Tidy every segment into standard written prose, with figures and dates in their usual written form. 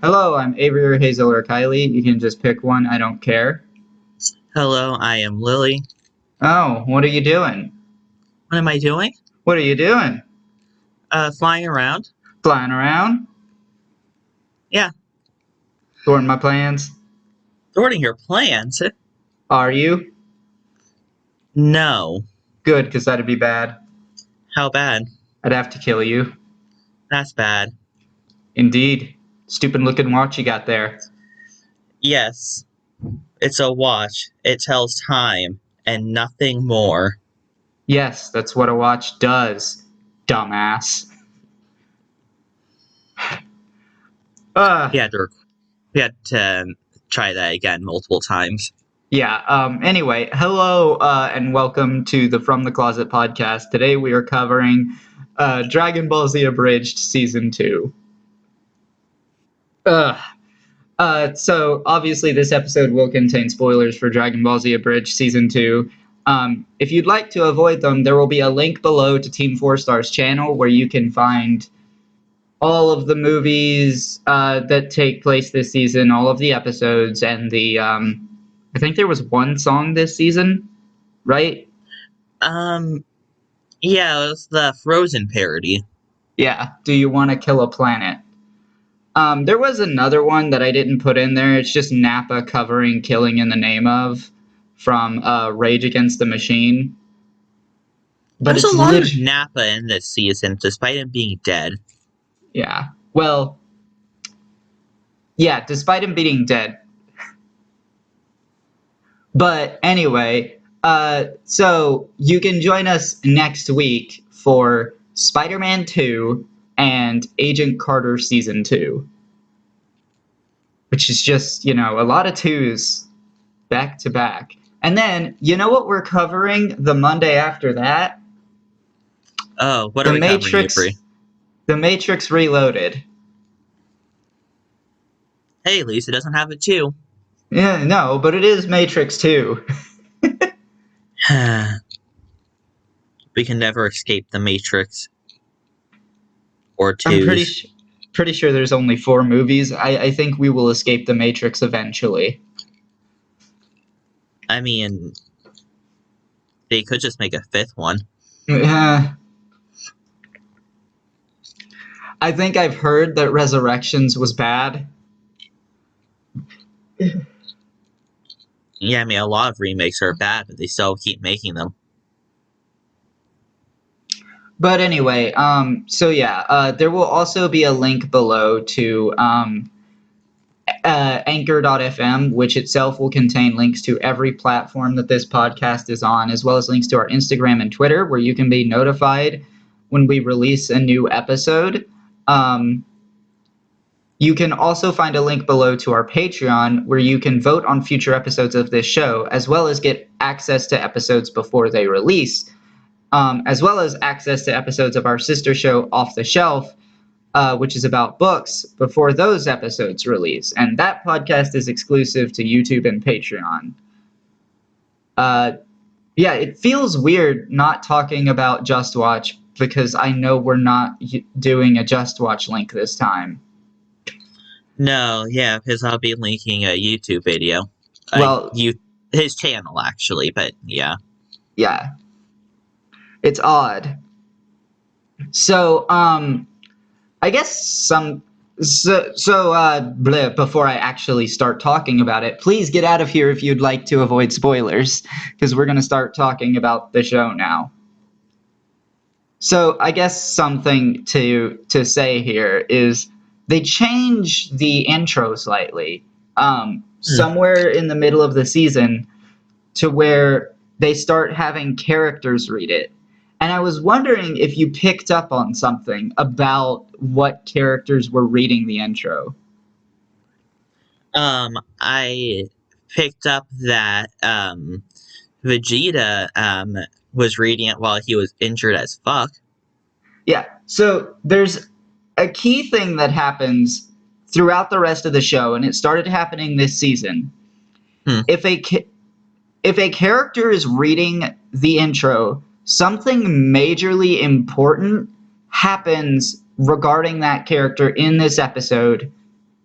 Hello, I'm Avery or Hazel or Kylie. You can just pick one. I don't care. Hello, I am Lily. Oh, what are you doing? What am I doing? What are you doing? Flying around. Flying around? Yeah, Thwarting my plans? thwarting your plans. Are you? No. Good, because that'd be bad. How bad? I'd have to kill you. That's bad. Indeed. Stupid looking watch you got there. Yes, it's a watch. It tells time and nothing more. Yes, that's what a watch does, dumbass. We had to, we had to try that again multiple times. Anyway, hello and welcome to the From the Closet podcast. Today we are covering Dragon Ball Z Abridged Season 2. So obviously this episode will contain spoilers for Dragon Ball Z Abridged Season 2. If you'd like to avoid them, there will be a link below to Team 4 Star's channel where you can find all of the movies that take place this season, all of the episodes, and I think there was one song this season, right? Yeah, it was the Frozen parody. Yeah, Do You Want to Kill a Planet? There was another one that I didn't put in there. It's just Nappa covering Killing in the Name of from Rage Against the Machine. But There's a it's lot of Nappa in this season, despite him being dead. Yeah. Well, yeah, despite him being dead. But anyway, so you can join us next week for Spider-Man 2 and Agent Carter Season 2. Which is just, a lot of twos back to back. And then, you know what we're covering the Monday after that? Oh, what are we covering, Avery? The Matrix Reloaded. Hey, at least it doesn't have it too. Yeah, no, but it is Matrix 2. We can never escape the Matrix. Or I'm twos. pretty sure there's only 4 movies. I think we will escape the Matrix eventually. I mean, they could just make a 5th one. I think I've heard that Resurrections was bad. Yeah, I mean, a lot of remakes are bad, but they still keep making them. But anyway, there will also be a link below to Anchor.fm, which itself will contain links to every platform that this podcast is on, as well as links to our Instagram and Twitter, where you can be notified when we release a new episode. You can also find a link below to our Patreon, where you can vote on future episodes of this show, as well as get access to episodes before they release, as well as access to episodes of our sister show, Off the Shelf, which is about books, before those episodes release. And that podcast is exclusive to YouTube and Patreon. It feels weird not talking about Just Watch, because I know we're not doing a Just Watch link this time. No, yeah, because I'll be linking a YouTube video. His channel, actually, but yeah. Yeah. It's odd. So, I guess before I actually start talking about it, please get out of here if you'd like to avoid spoilers, because we're going to start talking about the show now. So I guess something to say here is they changed the intro slightly, somewhere in the middle of the season, to where they start having characters read it. And I was wondering if you picked up on something about what characters were reading the intro. I picked up that Vegeta was reading it while he was injured as fuck. Yeah, so there's a key thing that happens throughout the rest of the show, and it started happening this season. If a character is reading the intro, something majorly important happens regarding that character in this episode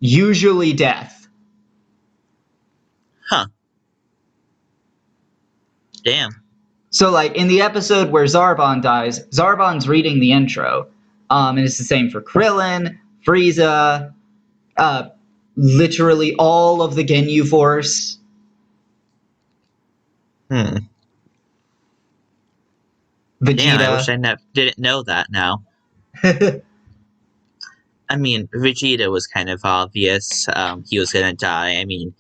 usually death. Huh. Damn. So, like, in the episode where Zarbon dies, Zarbon's reading the intro. And it's the same for Krillin, Frieza, literally all of the Ginyu Force. Damn, I wish Vegeta. I didn't know that now. I mean, Vegeta was kind of obvious. He was gonna die. I mean,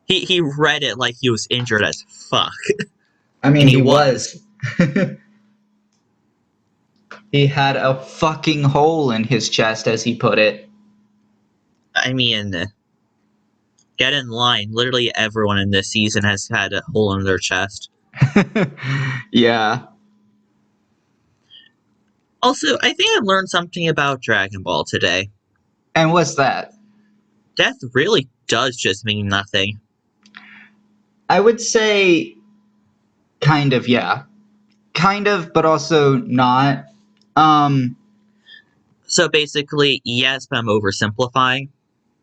he read it like he was injured as fuck. I mean, And he was. He had a fucking hole in his chest, as he put it. I mean, get in line. Literally everyone in this season has had a hole in their chest. Yeah. Also, I think I learned something about Dragon Ball today. And what's that? Death really does just mean nothing. I would say kind of, yeah. Kind of, but also not. So basically, yes, but I'm oversimplifying.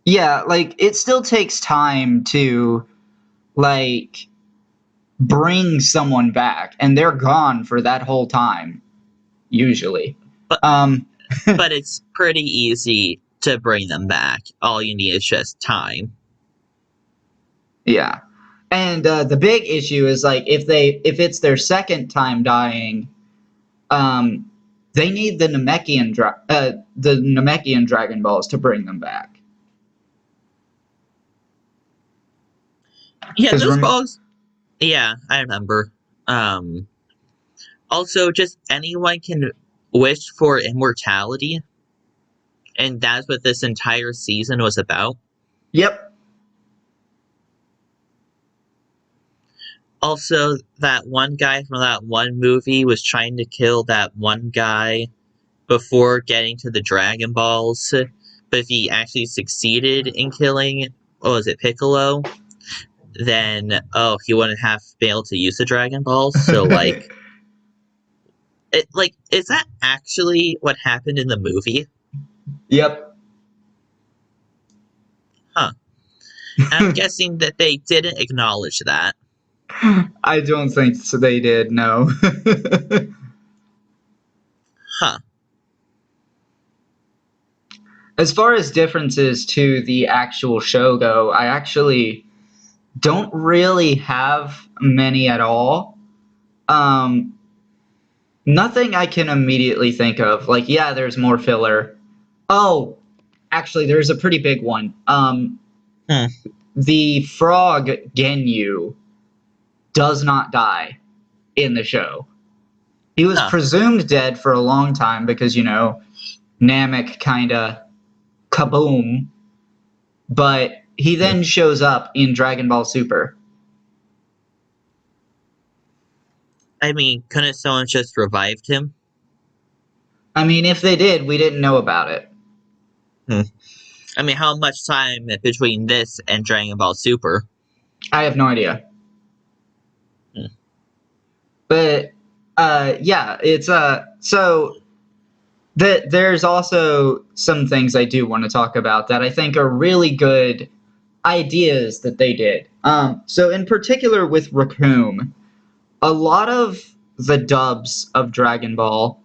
Yeah, like, it still takes time to, like, bring someone back, and they're gone for that whole time, usually. But but it's pretty easy to bring them back. All you need is just time. Yeah. And the big issue is, like, if it's their second time dying, they need the Namekian Dragon Balls to bring them back. Yeah, those balls. Yeah, I remember. Also, just anyone can wish for immortality, and that's what this entire season was about. Yep. Also, that one guy from that one movie was trying to kill that one guy before getting to the Dragon Balls, but if he actually succeeded in killing, what was it, Piccolo, then, he wouldn't have been able to use the Dragon Balls, so, like... is that actually what happened in the movie? Yep. Huh. I'm guessing that they didn't acknowledge that. I don't think so they did, no. Huh. As far as differences to the actual show go, I actually don't really have many at all. Nothing I can immediately think of. Like, yeah, there's more filler. Oh, actually, there's a pretty big one. The frog Genyu does not die in the show. He was presumed dead for a long time because, Namek kind of kaboom. But he then shows up in Dragon Ball Super. I mean, couldn't someone just revived him? I mean, if they did, we didn't know about it. I mean, how much time between this and Dragon Ball Super? I have no idea. But, yeah, it's, so... There's also some things I do want to talk about that I think are really good ideas that they did. So in particular with Raccoon, a lot of the dubs of Dragon Ball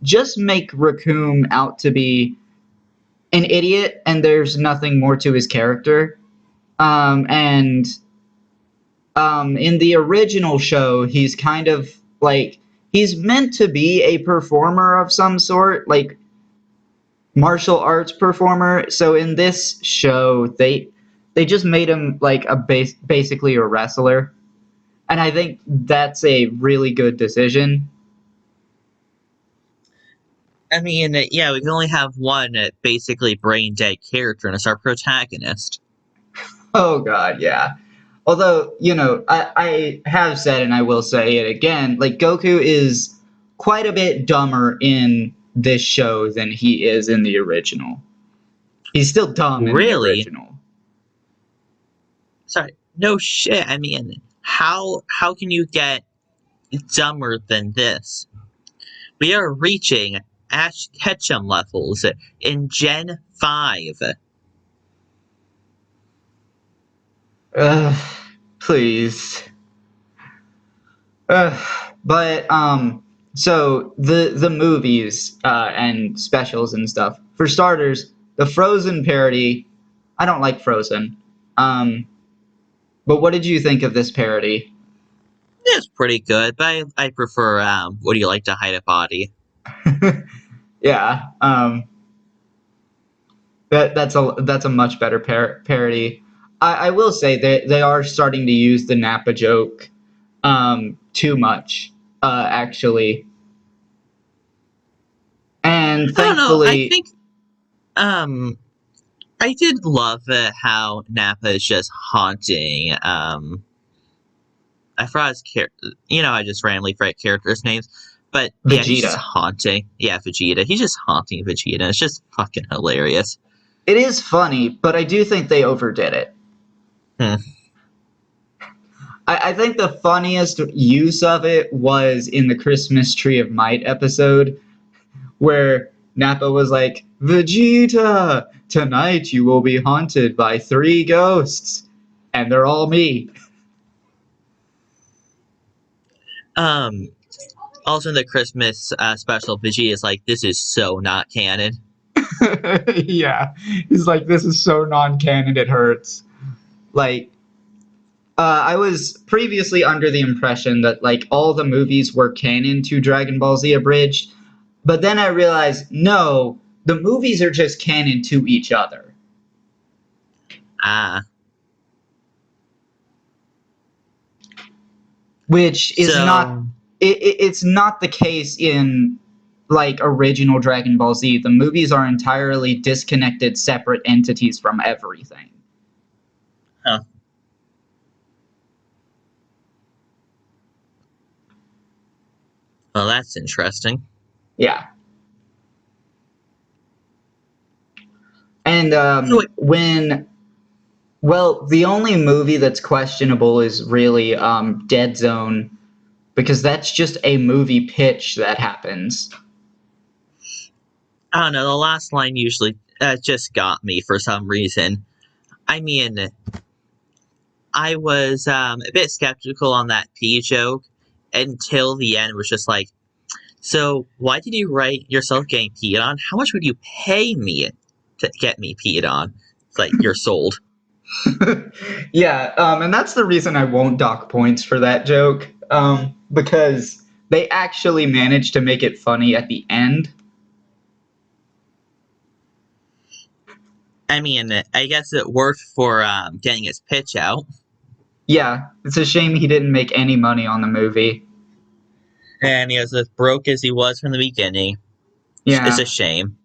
just make Raccoon out to be an idiot, and there's nothing more to his character. And in the original show, he's kind of like... He's meant to be a performer of some sort, like martial arts performer. So in this show, they just made him like basically a wrestler, and I think that's a really good decision. I mean, yeah, we can only have one basically brain dead character, and it's our protagonist. Oh God, yeah. Although, I have said, and I will say it again, like, Goku is quite a bit dumber in this show than he is in the original. He's still dumb in the original. Sorry, no shit. I mean, how can you get dumber than this? We are reaching Ash Ketchum levels in Gen 5. Ugh, please. Ugh. But so the movies and specials and stuff. For starters, the Frozen parody. I don't like Frozen. But what did you think of this parody? It's pretty good, but I prefer Would You Like to Hide a Body? Yeah. That's a much better parody. I will say they are starting to use the Nappa joke too much, actually. And I don't know. I thankfully, think I did love how Nappa is just haunting. I forgot his I just randomly forget characters' names. But yeah, he's just Vegeta. haunting. Yeah, Vegeta. He's just haunting Vegeta. It's just fucking hilarious. It is funny, but I do think they overdid it. Hmm. I think the funniest use of it was in the Christmas Tree of Might episode, where Nappa was like, Vegeta, tonight you will be haunted by 3 ghosts, and they're all me. Also in the Christmas special, Vegeta is like, "This is so not canon." Yeah, he's like, this is so non-canon, it hurts. Like, I was previously under the impression that like all the movies were canon to Dragon Ball Z Abridged, but then I realized no, the movies are just canon to each other. Ah, Which is not so it's not the case in like original Dragon Ball Z. The movies are entirely disconnected separate entities from everything. huh. Well, that's interesting. Yeah. And So wait, the only movie that's questionable is really Dead Zone, because that's just a movie pitch that happens. I don't know. The last line usually just got me for some reason. I mean, I was a bit skeptical on that pee joke until the end was just like, so why did you write yourself getting peed on? How much would you pay me to get me peed on? It's like, you're sold. Yeah, and that's the reason I won't dock points for that joke, because they actually managed to make it funny at the end. I mean, I guess it worked for getting his pitch out. Yeah, it's a shame he didn't make any money on the movie. And he was as broke as he was from the beginning. It's a Yeah. shame.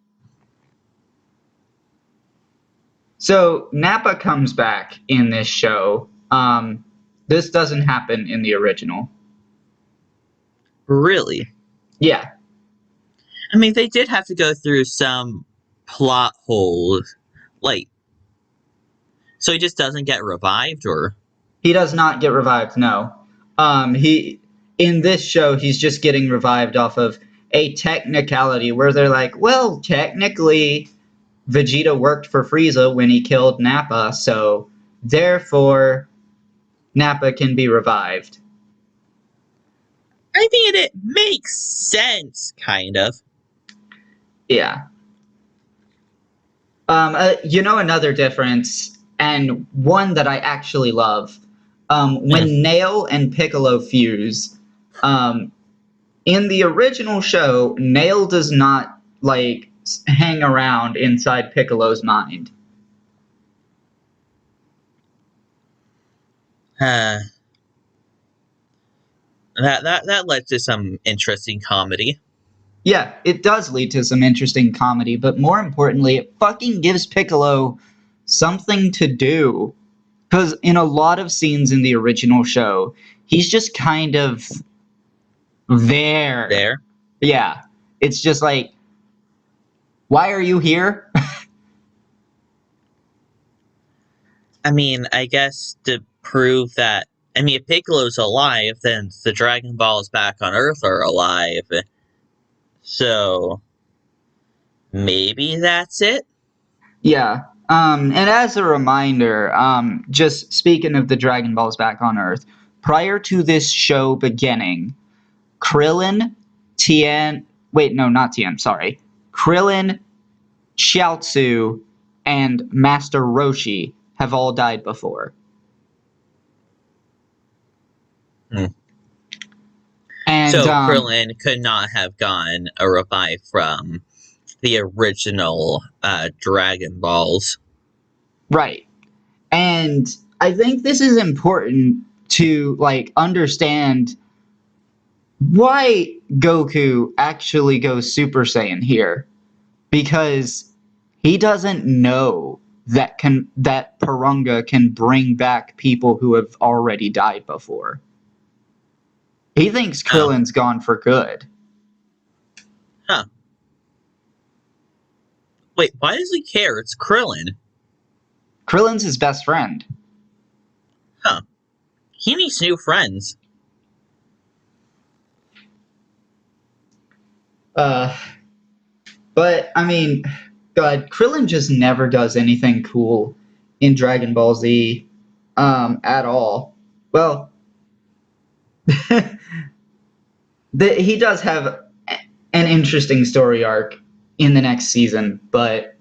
So Nappa comes back in this show. This doesn't happen in the original. Really? Yeah. I mean, they did have to go through some plot holes. Like, so he just doesn't get revived, or? He does not get revived, no. He in this show he's just getting revived off of a technicality where they're like, well, technically Vegeta worked for Frieza when he killed Nappa, so therefore Nappa can be revived. I mean, it makes sense, kind of. Yeah. Another difference, and one that I actually love, when Nail and Piccolo fuse, in the original show, Nail does not like hang around inside Piccolo's mind. Uh, that led to some interesting comedy. Yeah, it does lead to some interesting comedy, but more importantly, it fucking gives Piccolo something to do. Because in a lot of scenes in the original show, he's just kind of there. There. Yeah. It's just like, why are you here? I mean, I guess to prove that. I mean, if Piccolo's alive, then the Dragon Balls back on Earth are alive. So, maybe that's it. Yeah. And as a reminder, just speaking of the Dragon Balls back on Earth, prior to this show beginning, Krillin, Tien, wait, no, not Tien, sorry. Krillin, Chiaotzu, and Master Roshi have all died before. Hmm. And So Krillin could not have gotten a revive from the original Dragon Balls. right. And I think this is important to understand why Goku actually goes Super Saiyan here, because he doesn't know that Purunga can bring back people who have already died before. He thinks Krillin's gone for good. Huh. Wait, why does he care? It's Krillin. Krillin's his best friend. Huh. He needs new friends. But I mean, God, Krillin just never does anything cool in Dragon Ball Z at all. Well, he does have an interesting story arc in the next season, but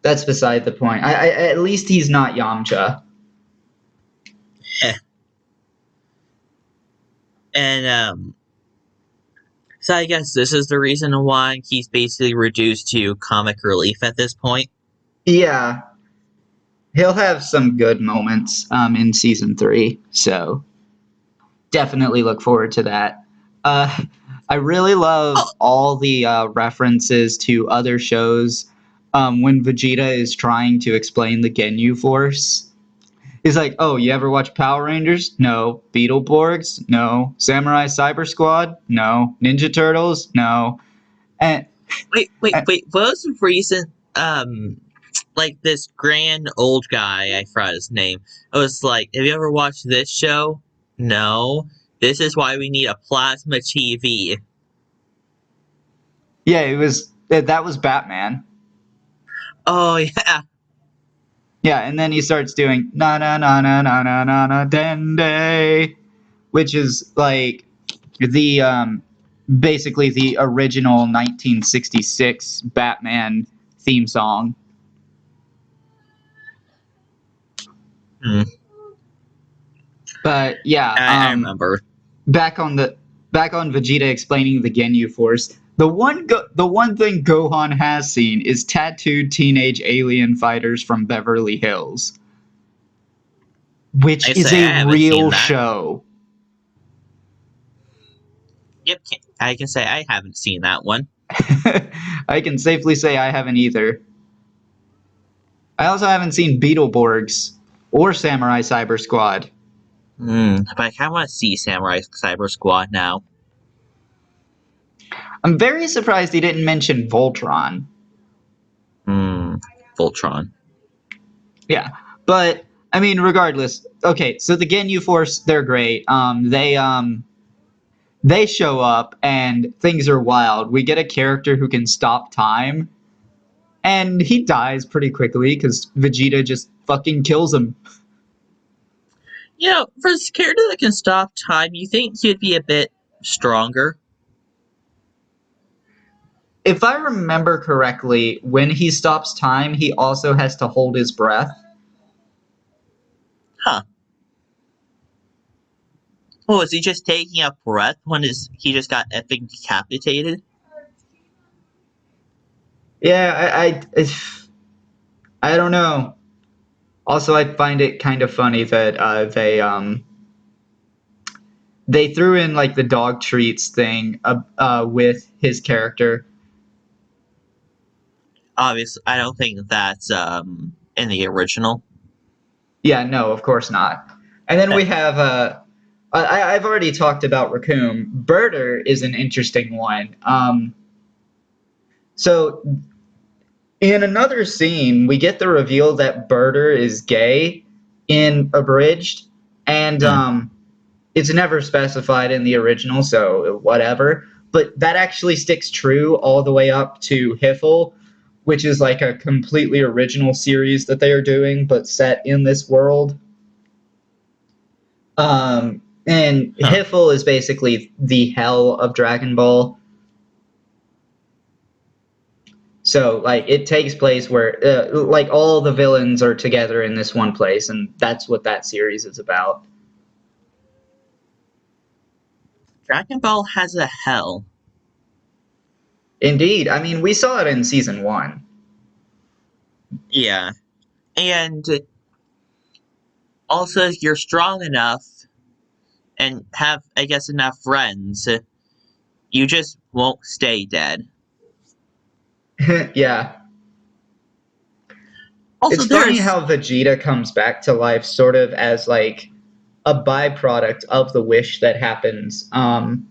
that's beside the point. At least he's not Yamcha. And so I guess this is the reason why he's basically reduced to comic relief at this point. Yeah, he'll have some good moments in season 3, so definitely look forward to that. I really love all the references to other shows when Vegeta is trying to explain the Ginyu Force. He's like, oh, you ever watch Power Rangers? No. Beetleborgs? No. Samurai Cyber Squad? No. Ninja Turtles? No. And Wait. What was the reason? Like this grand old guy, I forgot his name. I was like, have you ever watched this show? No. This is why we need a plasma TV. yeah, that was Batman. Oh yeah. Yeah, and then he starts doing na na na na na na na na dende, which is like the basically the original 1966 Batman theme song. Hmm. But yeah, I remember. back on Vegeta explaining the Ginyu Force. The one thing Gohan has seen is tattooed teenage alien fighters from Beverly Hills, which is a real show. Yep, I can say I haven't seen that one. I can safely say I haven't either. I also haven't seen Beetleborgs or Samurai Cyber Squad. But I kind of want to see Samurai Cyber Squad now. I'm very surprised he didn't mention Voltron. Voltron. Yeah, but I mean, regardless. Okay, so the Ginyu Force, they're great. They show up and things are wild. We get a character who can stop time, and he dies pretty quickly because Vegeta just fucking kills him. You know, for a character that can stop time, you think he'd be a bit stronger? If I remember correctly, when he stops time, he also has to hold his breath. Huh. Oh, is he just taking a breath when he just got epic decapitated? Yeah, I don't know. Also, I find it kind of funny that they threw in like the dog treats thing with his character. Obviously, I don't think that's in the original. Yeah, no, of course not. And then we have I've already talked about Raccoon. Birder is an interesting one. So in another scene, we get the reveal that Birder is gay in Abridged, and it's never specified in the original, so whatever. but that actually sticks true all the way up to Hiffle, which is like a completely original series that they are doing, but set in this world. And Huh. Hiffle is basically the hell of Dragon Ball. So, like, it takes place where, like, all the villains are together in this one place, and that's what that series is about. Dragon Ball has a hell. Indeed. I mean, we saw it in season 1. Yeah. And also, if you're strong enough and have, I guess, enough friends, you just won't stay dead. Yeah. Also, It's funny there's. how Vegeta comes back to life sort of as, like, a byproduct of the wish that happens on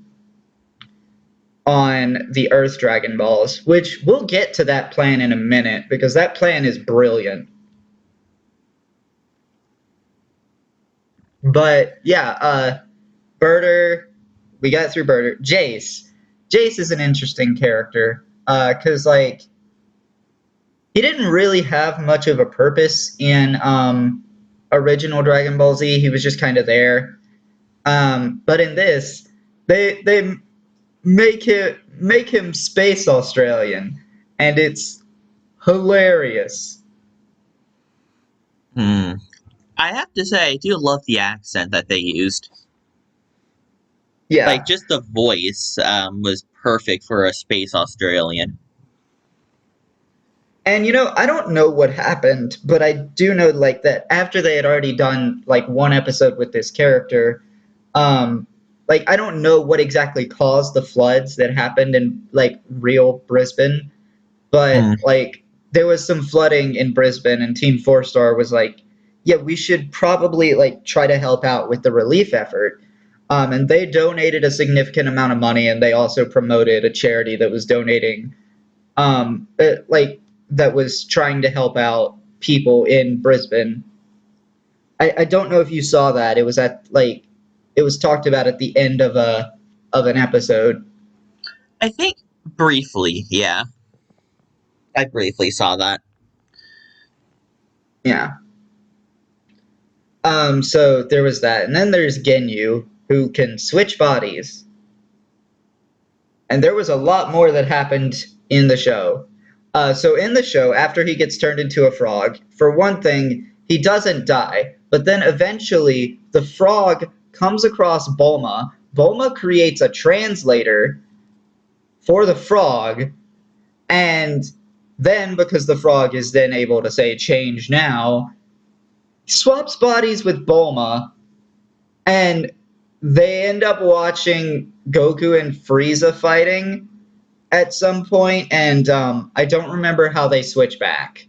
the Earth Dragon Balls, which we'll get to that plan in a minute because that plan is brilliant. But yeah, Birder, we got through Birder. Jace is an interesting character because like he didn't really have much of a purpose in original Dragon Ball Z. He was just kind of there. But in this, they make him space Australian, and it's hilarious. Hmm. I have to say, I do love the accent that they used. Like, Yeah. just the voice was perfect for a space Australian. And you know, I don't know what happened, but I do know like that after they had already done like one episode with this character, like I don't know what exactly caused the floods that happened in like real Brisbane, Hmm. but like there was some flooding in Brisbane and Team 4 Star was like, yeah, we should probably like try to help out with the relief effort. And they donated a significant amount of money and they also promoted a charity that was donating like that was trying to help out people in Brisbane. I don't know if you saw that. It was at like it was talked about at the end of an episode. I think briefly, yeah. I briefly saw that. Yeah. So there was that. And then there's Genyu, who can switch bodies. And there was a lot more that happened in the show. So in the show, after he gets turned into a frog, for one thing, he doesn't die. But then eventually, the frog comes across Bulma. Bulma creates a translator for the frog, and then because the frog is then able to say change now, swaps bodies with Bulma, and they end up watching Goku and Frieza fighting at some point, and I don't remember how they switch back.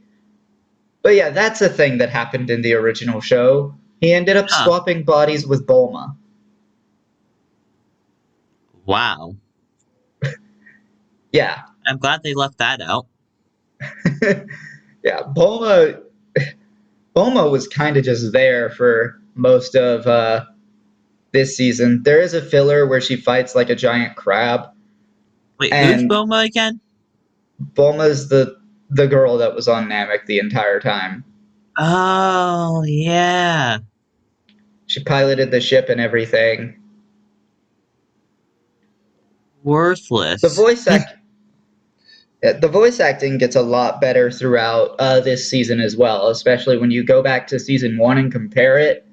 But yeah, that's a thing that happened in the original show. He ended up Huh. swapping bodies with Bulma. Wow. Yeah. I'm glad they left that out. Yeah, Bulma was kind of just there for most of this season. There is a filler where she fights like a giant crab, Wait, who's and Boma again? Bulma's the girl that was on Namek the entire time. Oh, yeah. She piloted the ship and everything. The Worthless. voice act Yeah, the voice acting gets a lot better throughout this season as well, especially when you go back to season 1 and compare it.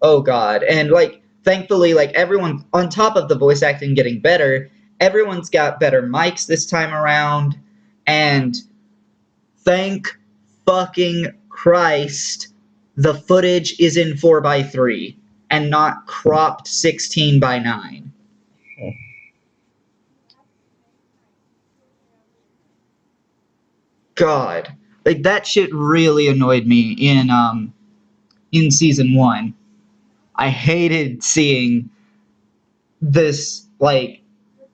Oh god. And like thankfully like everyone on top of the voice acting getting better, everyone's got better mics this time around, and thank fucking Christ the footage is in 4:3 and not cropped 16:9. God. Like that shit really annoyed me in season 1. I hated seeing this like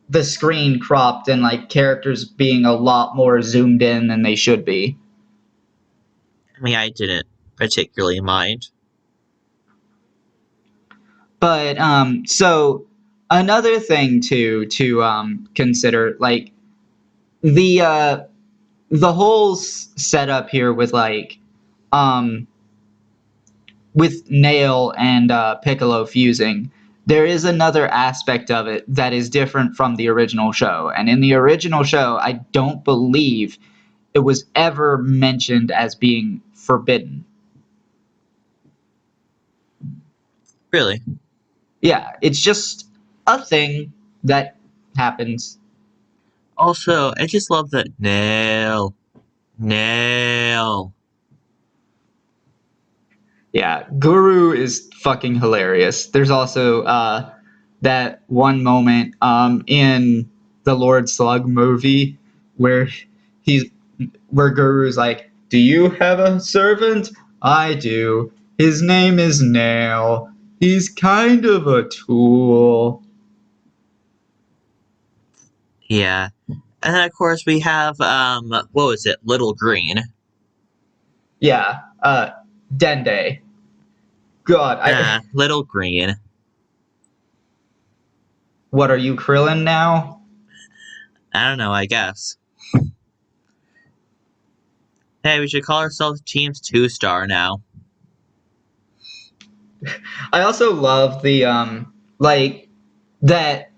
the screen cropped and like characters being a lot more zoomed in than they should be. I mean, I didn't particularly mind. But so another thing to consider, like the the whole setup here with like um with Nail and Piccolo fusing, there is another aspect of it that is different from the original show. And in the original show, I don't believe it was ever mentioned as being forbidden. Really? Yeah, it's just a thing that happens. Also, I just love the nail. Nail. Yeah, Guru is fucking hilarious. There's also that one moment in the Lord Slug movie where he's where Guru's like, "Do you have a servant? I do. His name is Nail. He's kind of a tool." Yeah. And then of course we have what was it? Little Green. Yeah, Dende. God, Little Green. what are you, Krillin now? I don't know, I guess. Hey, we should call ourselves Teams 2-Star now. I also love the like that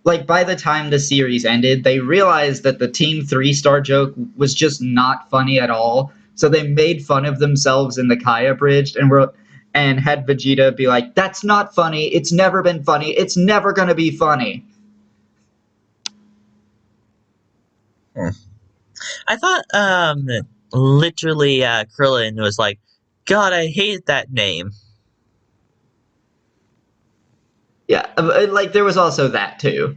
like by the time the series ended, they realized that the Team 3-Star joke was just not funny at all. So they made fun of themselves in the Kai Abridged and had Vegeta be like, "That's not funny. It's never been funny. It's never gonna be funny." I thought literally Krillin was like, God, I hate that name. Yeah, like there was also that too.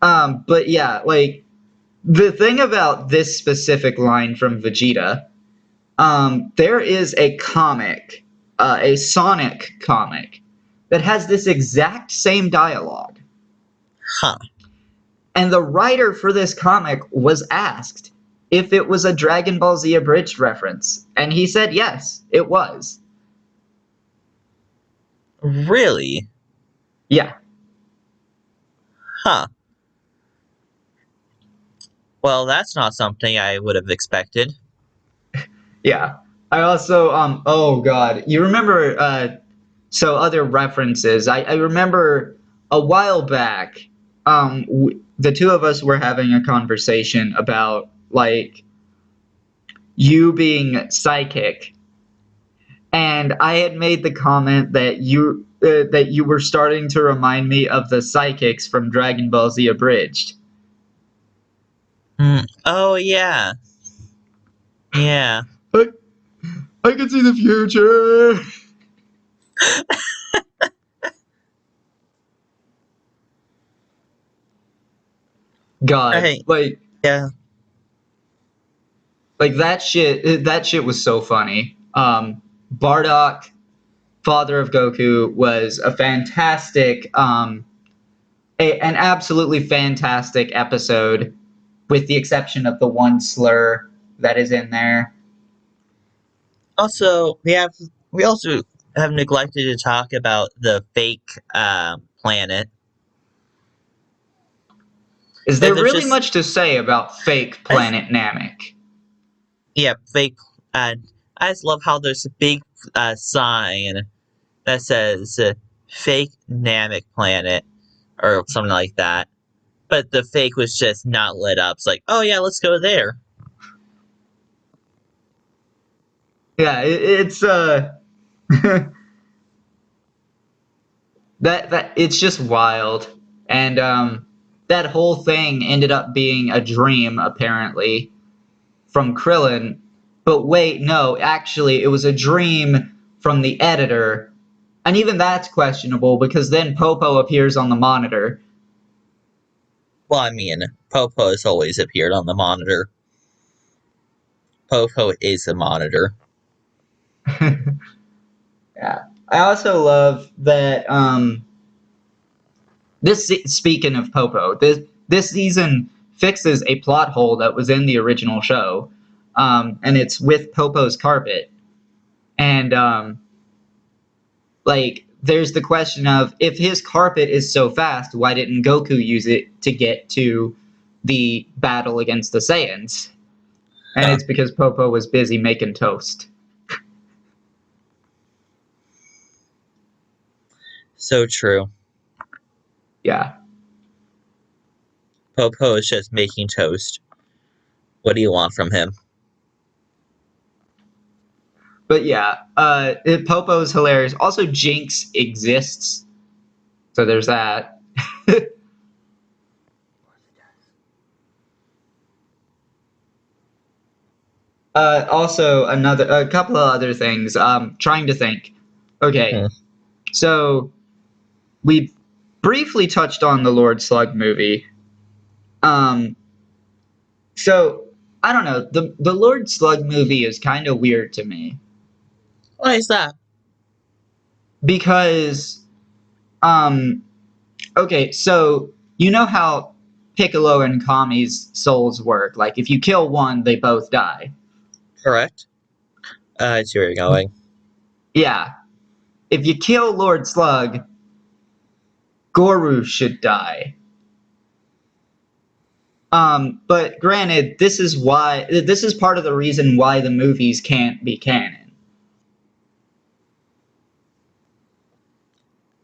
But yeah, like the thing about this specific line from Vegeta, there is a comic, a Sonic comic, that has this exact same dialogue. Huh. And the writer for this comic was asked if it was a Dragon Ball Z Abridged reference, and he said yes, it was. Really? Yeah. Huh. Well, that's not something I would have expected. Yeah. I also oh god, you remember so other references. I remember a while back the two of us were having a conversation about like you being psychic, and I had made the comment that you were starting to remind me of the psychics from Dragon Ball Z Abridged. Oh, yeah. Yeah. I, I can see the future. God, Right. Yeah. like that shit was so funny. Bardock, father of Goku, was a fantastic an absolutely fantastic episode, with the exception of the one slur that is in there. Also, we also have neglected to talk about the fake planet. Is And there there's really just much to say about fake Planet Namek? fake. I just love how there's a big sign that says "fake Namek planet" or something like that. But the fake was just not lit up. It's like, oh yeah, let's go there. Yeah, it's that it's just wild, and that whole thing ended up being a dream apparently from Krillin. But wait, no, actually, it was a dream from the editor, and even that's questionable because then Popo appears on the monitor. Well, I mean, Popo has always appeared on the monitor. Popo is a monitor. Yeah, I also love that. Speaking of Popo, this season fixes a plot hole that was in the original show, and it's with Popo's carpet. And like there's the question of if his carpet is so fast, why didn't Goku use it to get to the battle against the Saiyans? And Huh. it's because Popo was busy making toast. So true. Yeah. Popo is just making toast. What do you want from him? But yeah, Popo's hilarious. Also, Jinx exists, so there's that. Also, a couple of other things. Trying to think. Okay, Hmm. so we briefly touched on the Lord Slug movie. Um, so I don't know. The Lord Slug movie is kind of weird to me Why is that? because okay, so you know how Piccolo and Kami's souls work. Like if you kill one, they both die. Correct. I see where you're going. Yeah. If you kill Lord Slug, Goru should die. But granted, this is part of the reason why the movies can't be canon.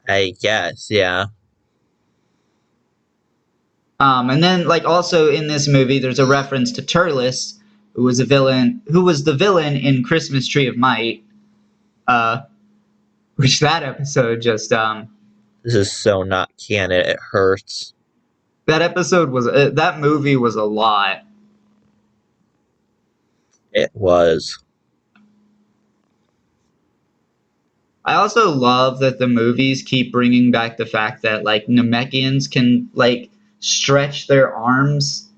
I guess, yeah. And then like also in this movie, there's a reference to Turles, who was the villain in Christmas Tree of Might. Uh, which that episode just This is so not canon. It hurts. that movie was a lot. It was. I also love that the movies keep bringing back the fact that like Namekians can like stretch their arms,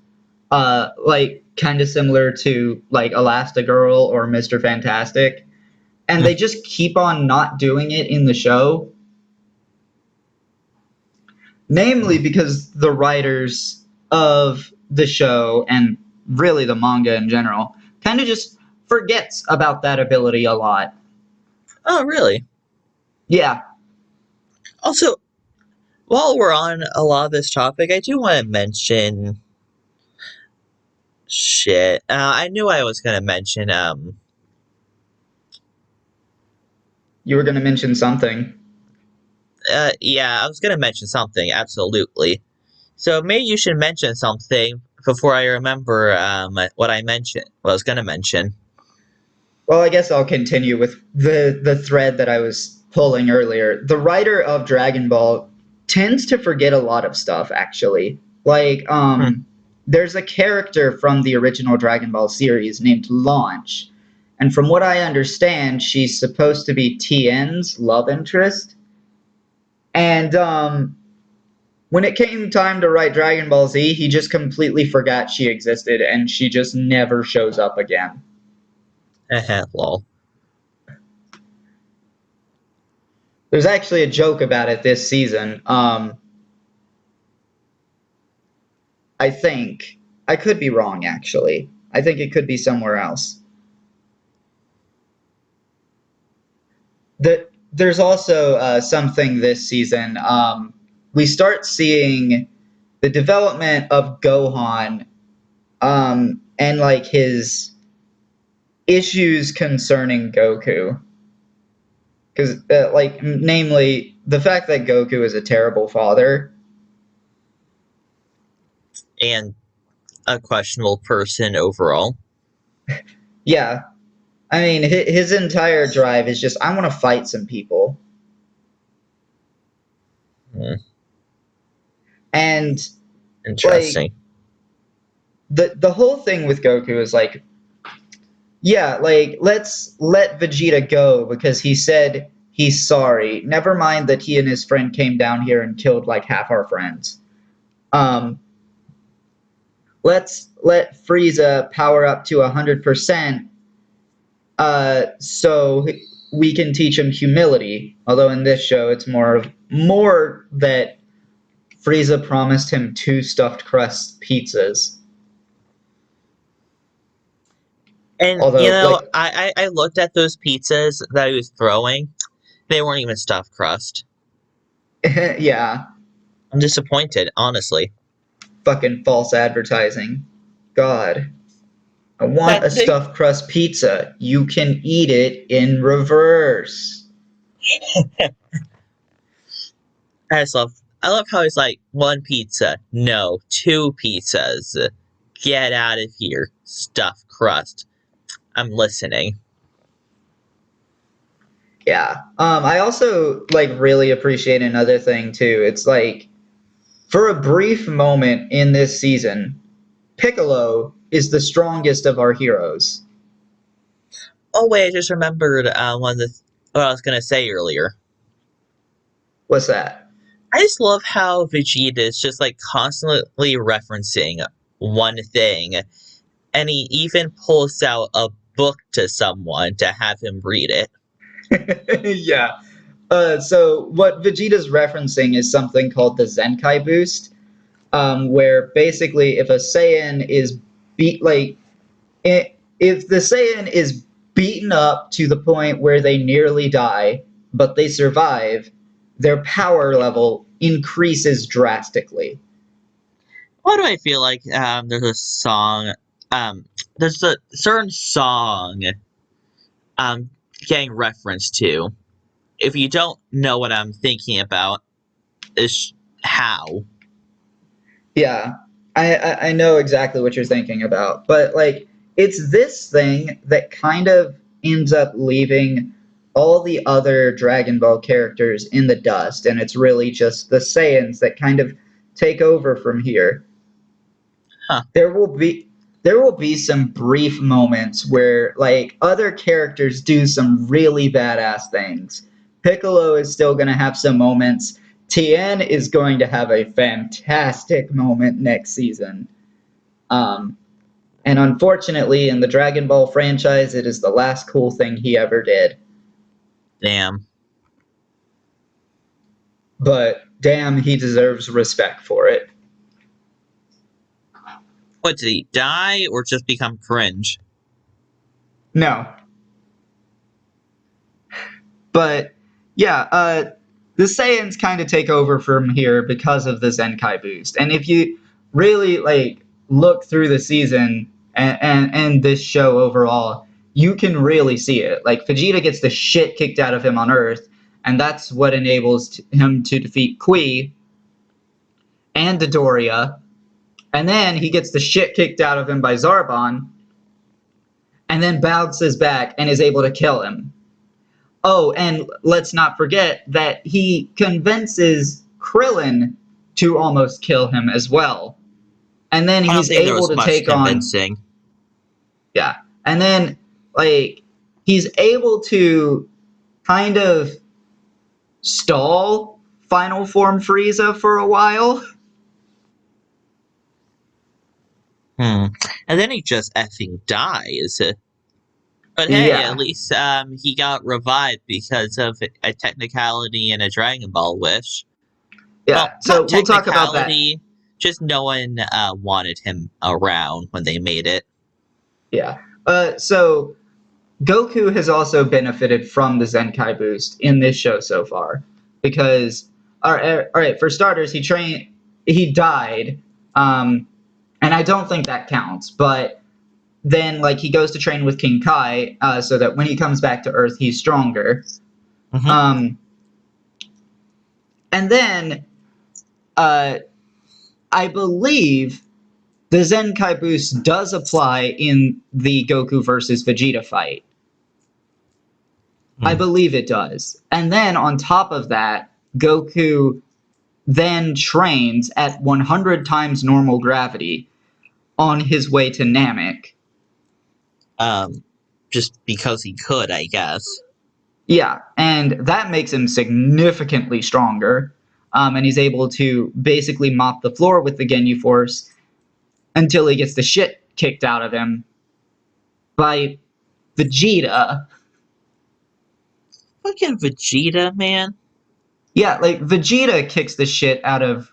like kind of similar to like Elastigirl or Mr. Fantastic, and they just keep on not doing it in the show. Namely because the writers of the show and really the manga in general kind of just forgets about that ability a lot. Oh, really? Yeah. Also, while we're on a lot of this topic, I do want to mention shit. I knew I was gonna mention. You were going to mention something. Yeah, I was gonna mention something. Absolutely. So maybe you should mention something before I remember what I mentioned. What I was gonna mention. Well, I guess I'll continue with the thread that I was pulling earlier. The writer of Dragon Ball tends to forget a lot of stuff actually. Like Hmm. there's a character from the original Dragon Ball series named Launch. And from what I understand, she's supposed to be Tien's love interest. And when it came time to write Dragon Ball Z, he just completely forgot she existed and she just never shows up again. Lol. There's actually a joke about it this season. I think I could be wrong. Actually, I think it could be somewhere else. There's also something this season. We start seeing the development of Gohan and like his issues concerning Goku. Because, like, namely, the fact that Goku is a terrible father. And a questionable person overall. Yeah, I mean, his entire drive is just, I want to fight some people. Hmm. And, like, Interesting. the whole thing with Goku is like, yeah, like, let's let Vegeta go because he said he's sorry. Never mind that he and his friend came down here and killed, like, half our friends. Um, let's let Frieza power up to 100%, so we can teach him humility. Although in this show, it's more that Frieza promised him 2 stuffed crust pizzas. And Although, like, I looked at those pizzas that he was throwing, They weren't even stuffed crust. Yeah, I'm disappointed, honestly. fucking false advertising. God. I want That a thing. stuffed crust pizza. You can eat it in reverse. I love how he's like, one pizza. No, two pizzas. Get out of here. Stuffed crust. I'm listening. Yeah. I also like really appreciate another thing too. It's like for a brief moment in this season, Piccolo is the strongest of our heroes. Oh wait, I just remembered one of what I was gonna say earlier. What's that? I just love how Vegeta is just like constantly referencing one thing, and he even pulls out a book to someone to have him read it. Yeah. So what Vegeta's referencing is something called the Zenkai boost, where basically if a Saiyan is beat like if the Saiyan is beaten up to the point where they nearly die, but they survive, their power level increases drastically. Why do I feel like there's a song, um, there's a certain song um getting referenced to? If you don't know what I'm thinking about, is how. Yeah, I know exactly what you're thinking about, but like it's this thing that kind of ends up leaving all the other Dragon Ball characters in the dust, and it's really just the Saiyans that kind of take over from here. Huh. There will be some brief moments where like other characters do some really badass things. Piccolo is still going to have some moments. Tien is going to have a fantastic moment next season. Um, and unfortunately, in the Dragon Ball franchise, it is the last cool thing he ever did. Damn. But damn, he deserves respect for it. What, did he die or just become cringe? No, but yeah, the Saiyans kind of take over from here because of the Zenkai boost. And if you really like look through the season and this show overall, you can really see it. Like Vegeta gets the shit kicked out of him on Earth, and that's what enables him to defeat Kui and Dodoria. And then he gets the shit kicked out of him by Zarbon, and then bounces back and is able to kill him. Oh, and let's not forget that he convinces Krillin to almost kill him as well. And then I don't he's think there able was to much take on, convincing. yeah. And then, like, he's able to kind of stall Final Form Frieza for a while. And then he just effing dies. But hey, at Yeah. least he got revived because of a technicality and a Dragon Ball wish. Well, Yeah. So not we'll talk about that. technicality, just no one wanted him around when they made it. Yeah. So Goku has also benefited from the Zenkai boost in this show so far because all right, for starters, he died, and I don't think that counts. But then, like, he goes to train with King Kai, so that when he comes back to Earth, he's stronger. Mm-hmm. Um, and then, uh, I believe the Zenkai boost does apply in the Goku versus Vegeta fight. I believe it does. And then on top of that, Goku then trains at 100 times normal gravity on his way to Namek. Just because he could, I guess. Yeah, and that makes him significantly stronger. And he's able to basically mop the floor with the Ginyu Force until he gets the shit kicked out of him by Vegeta. Fucking Vegeta, man. Yeah, like Vegeta kicks the shit out of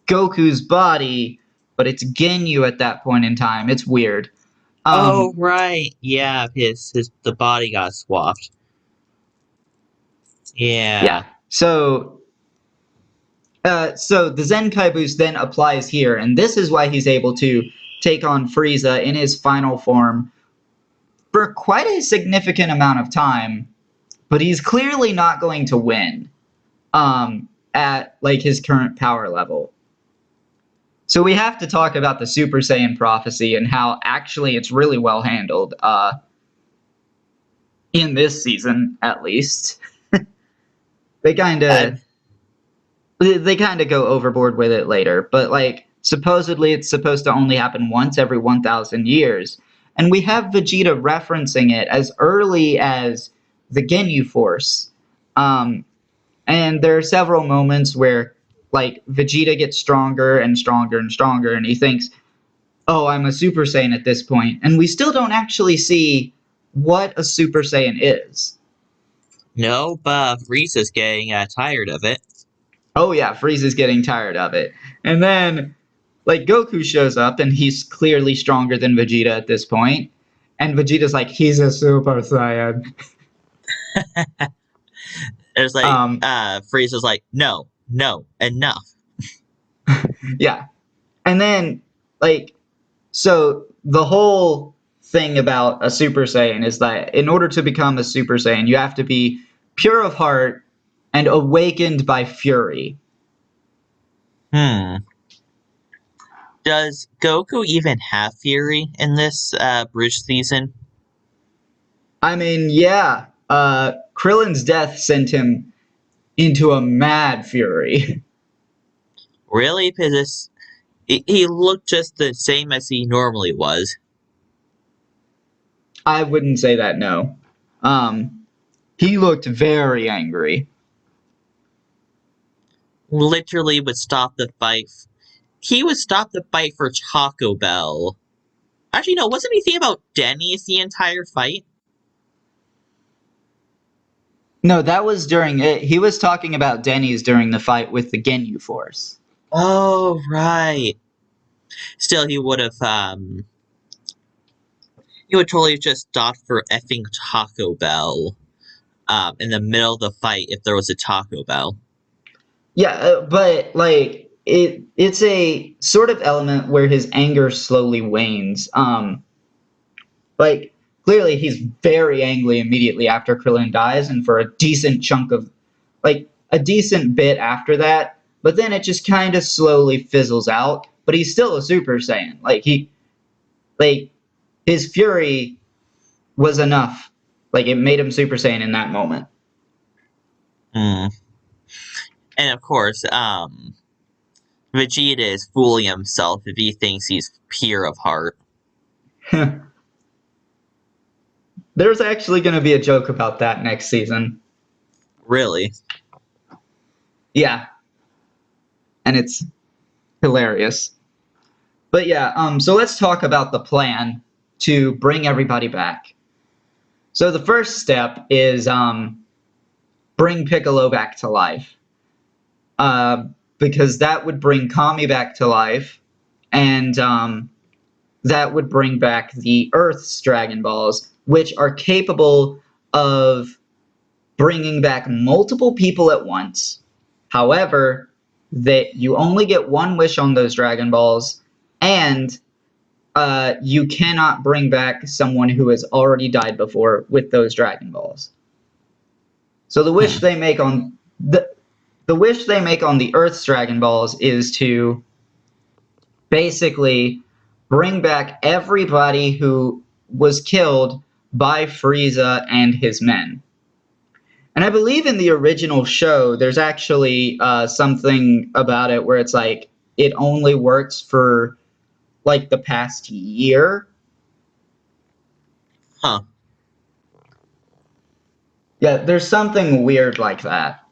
Goku's body, but it's Ginyu at that point in time. It's weird. Oh Um, right, yeah. His the body got swapped. Yeah. Yeah. So the Zenkai boost then applies here, and this is why he's able to take on Frieza in his final form for quite a significant amount of time, but he's clearly not going to win at like his current power level. So we have to talk about the Super Saiyan prophecy and how actually it's really well handled in this season, at least. they kind I, of they kind of go overboard with it later, but like supposedly it's supposed to only happen once every 1,000 years, and we have Vegeta referencing it as early as the Ginyu Force, and there are several moments where like Vegeta gets stronger and stronger and stronger, and he thinks, "Oh, I'm a Super Saiyan at this point," and we still don't actually see what a Super Saiyan is. no, but Frieza's getting tired of it. Oh yeah, Frieza's getting tired of it. And then like Goku shows up and he's clearly stronger than Vegeta at this point. And Vegeta's like, he's a Super Saiyan. It's like Um, Frieza's like, no, enough. yeah. And then like so the whole thing about a Super Saiyan is that in order to become a Super Saiyan, you have to be pure of heart and awakened by fury. Hmm. Does Goku even have Fury in this Bridge season? I mean, yeah, Krillin's death sent him into a mad fury. Really? Because he looked just the same as he normally was. I wouldn't say that, no. He looked very angry. Literally would stop the fight. He would stop the fight for Taco Bell. Actually, no, wasn't he thinking about Denny's the entire fight? No, that was during it. He was talking about Denny's during the fight with the Ginyu Force. Oh, right. Still, he would totally just stop for effing Taco Bell in the middle of the fight if there was a Taco Bell. Yeah, but like it's a sort of element where his anger slowly wanes. Like clearly he's very angry immediately after Krillin dies, and for a decent chunk of like a decent bit after that. But then it just kind of slowly fizzles out. But he's still a Super Saiyan. Like his fury was enough. Like it made him Super Saiyan in that moment. Hmm. And of course, Vegeta is fooling himself if he thinks he's pure of heart. There's actually going to be a joke about that next season. Really? Yeah, and it's hilarious. But yeah, so let's talk about the plan to bring everybody back. So the first step is bring Piccolo back to life. Because that would bring Kami back to life, and that would bring back the Earth's Dragon Balls, which are capable of bringing back multiple people at once. However, that you only get one wish on those Dragon Balls, and you cannot bring back someone who has already died before with those Dragon Balls. So the wish they make on the wish they make on the Earth's Dragon Balls is to basically bring back everybody who was killed by Frieza and his men. And I believe in the original show, there's actually something about it where it's like it only works for like the past year. Huh. Yeah, there's something weird like that.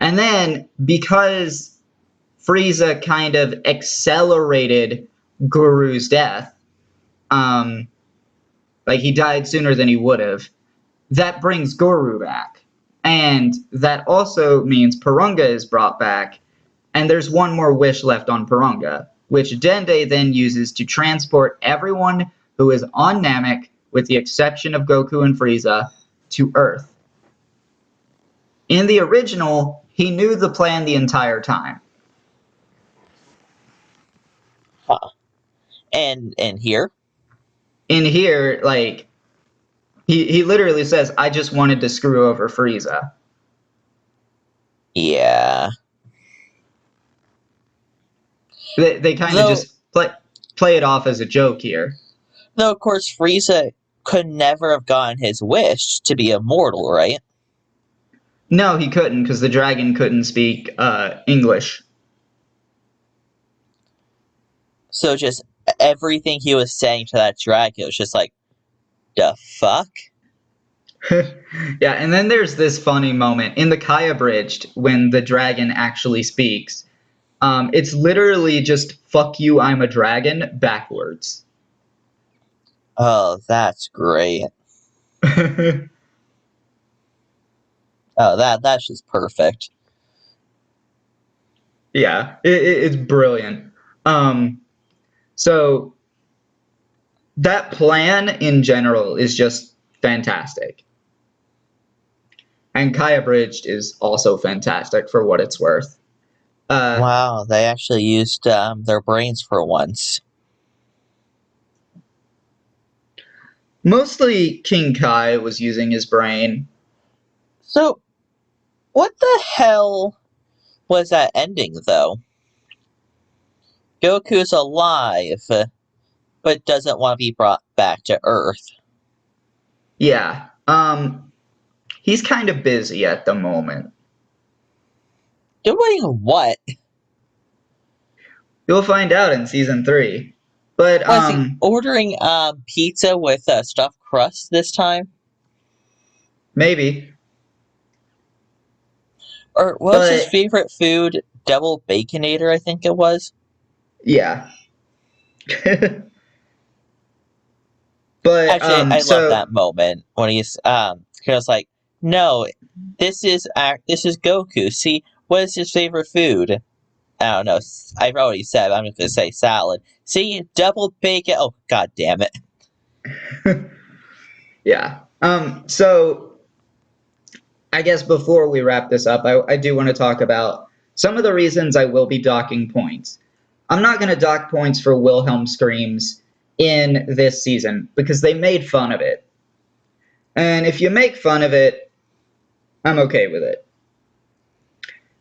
And then because Frieza kind of accelerated Guru's death, um, like he died sooner than he would have, that brings Guru back. And that also means Purunga is brought back, and there's one more wish left on Purunga, which Dende then uses to transport everyone who is on Namek, with the exception of Goku and Frieza, to Earth. In the original, he knew the plan the entire time. Huh. And here? In here, like, he literally says, I just wanted to screw over Frieza. Yeah. They kind of Though, just play it off as a joke here. though, of course, Frieza could never have gotten his wish to be immortal, right? No, he couldn't, because the dragon couldn't speak English. So just everything he was saying to that dragon was just like, the fuck? Yeah, and then there's this funny moment in the Kai Abridged when the dragon actually speaks. It's literally just "fuck you, I'm a dragon" backwards. Oh, that's great. Oh, that's just perfect. Yeah, it's brilliant. So that plan in general is just fantastic. And Kai Abridged is also fantastic for what it's worth. Wow, they actually used their brains for once. Mostly King Kai was using his brain. So, what the hell was that ending, though? Goku's alive, but doesn't want to be brought back to Earth. Yeah, he's kind of busy at the moment. Doing what? You'll find out in season 3. But Was he ordering pizza with stuffed crust this time? maybe. Or was his But favorite food double baconator, I think it was? yeah. But Actually, I love so that moment when he was like, "No, this is Goku. See, what is his favorite food? I don't know. I've already said. I'm just gonna say salad. See, double bacon. Oh, god damn it! yeah. So I guess before we wrap this up, I do want to talk about some of the reasons I will be docking points. I'm not going to dock points for Wilhelm screams in this season because they made fun of it. And if you make fun of it, I'm okay with it.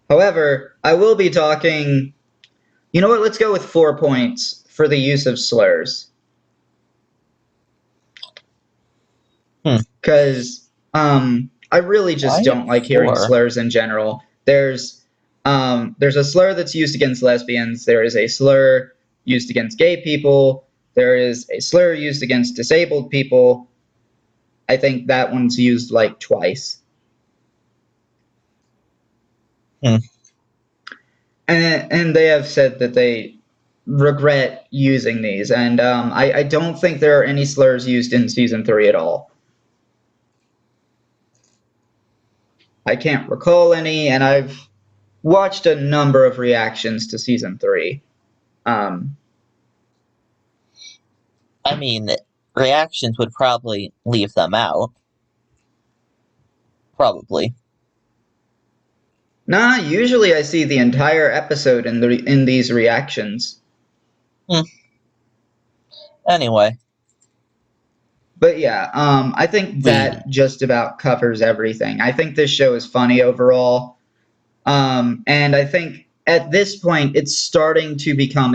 However, I will be talking. You know what? Let's go with 4 points for the use of slurs. Because I really just Why don't like hearing 4? slurs in general. There's a slur that's used against lesbians. There is a slur used against gay people. There is a slur used against disabled people. I think that one's used like twice. Hmm. And they have said that they regret using these. And I don't think there are any slurs used in season 3 at all. I can't recall any, and I've watched a number of reactions to season 3. I mean, reactions would probably leave them out. Probably. Nah, usually I see the entire episode in these reactions. Anyway, But yeah, I think we. that just about covers everything. I think this show is funny overall, and I think at this point it's starting to become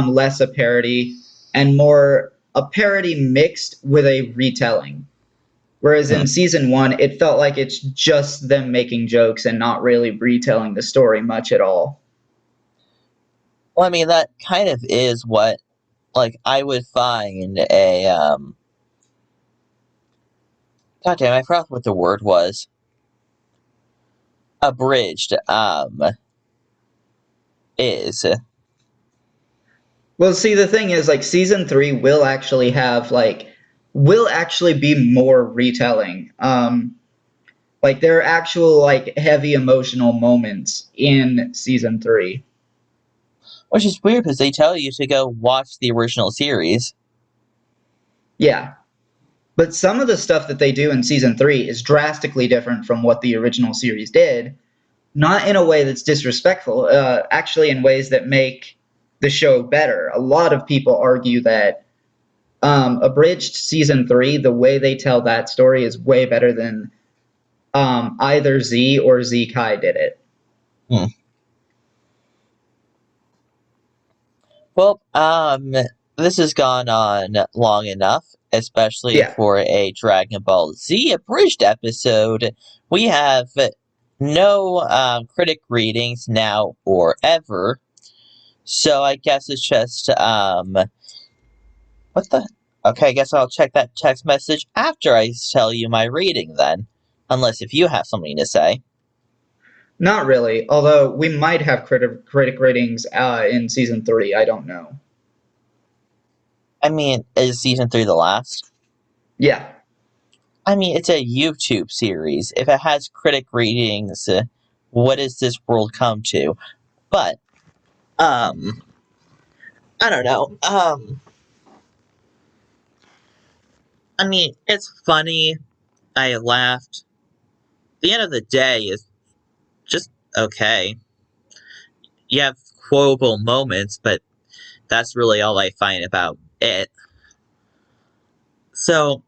less a parody and more a parody mixed with a retelling. Whereas Hmm. in season 1, it felt like it's just them making jokes and not really retelling the story much at all. Well, I mean, that kind of is what, like, I would find a, God damn, I forgot what the word was. Abridged, is. Well, see, the thing is, like, season 3 will actually be more retelling. Like, there are actual, like, heavy emotional moments in season 3. Which is weird because they tell you to go watch the original series. Yeah. But some of the stuff that they do in season 3 is drastically different from what the original series did. Not in a way that's disrespectful, actually in ways that make the show better. A lot of people argue that Abridged season 3, the way they tell that story is way better than either Z or Z Kai did it. Hmm. Well, this has gone on long enough, especially Yeah. for a Dragon Ball Z Abridged episode. We have no critic readings now or ever, so I guess it's just, what the? Okay, I guess I'll check that text message after I tell you my reading then. Unless if you have something to say. Not really, although we might have critic ratings in season 3. I don't know. I mean, is season 3 the last? Yeah. I mean, it's a YouTube series. If it has critic ratings, what does this world come to? But, I don't know. I mean, it's funny. I laughed. The end of the day is just okay. You have quotable moments, but that's really all I find about it. So,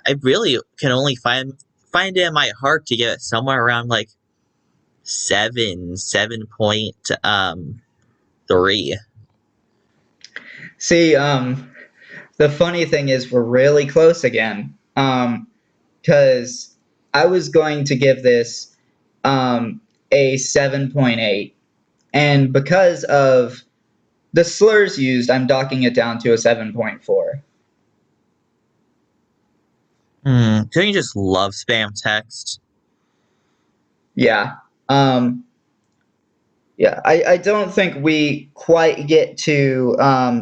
I really can only find it in my heart to give it somewhere around like 7.3. See, the funny thing is we're really close again. Because I was going to give this a 7.8. And because of the slurs used, I'm docking it down to a 7.4. Don't you just love spam text? Yeah. Yeah, I don't think we quite get to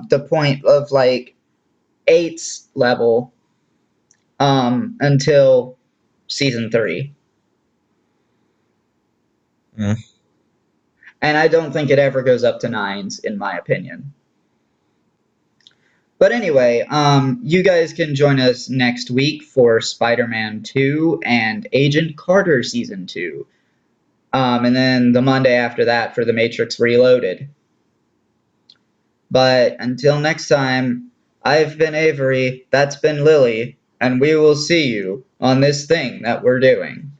the point of like 8's level until season 3. Mm. And I don't think it ever goes up to 9's, in my opinion. But anyway, you guys can join us next week for Spider-Man 2 and Agent Carter Season 2. And then the Monday after that for The Matrix Reloaded. But until next time, I've been Avery, that's been Lily, and we will see you on this thing that we're doing.